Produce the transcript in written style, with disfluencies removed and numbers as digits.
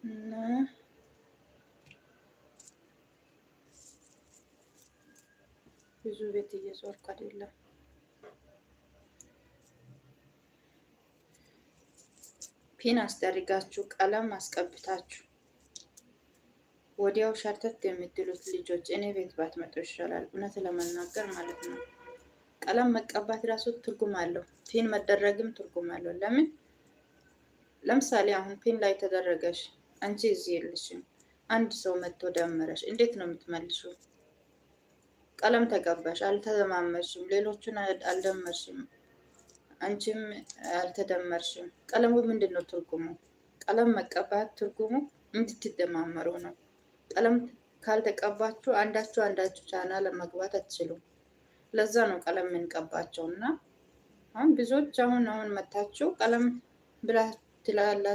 እና ብዙ ቤት እየዞርኩ አይደለም። ፒን አስደርጋችሁ ቀለም አስቀብታችሁ ወዲያው ሸርተት የምትሉት ልጆች እኔ ቤት ባትመጡ ይሻላል፣ እውነት ለመናገር ማለት ነው። ቀለም መቀባት ራሱ ትርጉም አለው። ፒን መደረግም ትርጉም አለው። ለምሳሌ አሁን ፒን ላይ ተደረገሽ፣ አንቺ እዚህ የለሽም፣ አንድ ሰው መጥቶ ደመረሽ፣ እንዴት ነው የምትመልሹ? ቀለም ተቀባሽ፣ አልተደማመርሽም፣ ሌሎቹን አልደመርሽም፣ አንቺም አልተደመርሽም። ቀለሙ ምንድን ነው ትርጉሙ? ቀለም መቀባት ትርጉሙ እንድትደማመሩ ነው። ቀለም ካልተቀባችሁ አንዳችሁ ቻናል መግባት አትችሉም። ለዛ ነው ቀለም የምንቀባቸው። እና አሁን ብዙዎች አሁን መታችሁ ቀለም ብላ ትላላ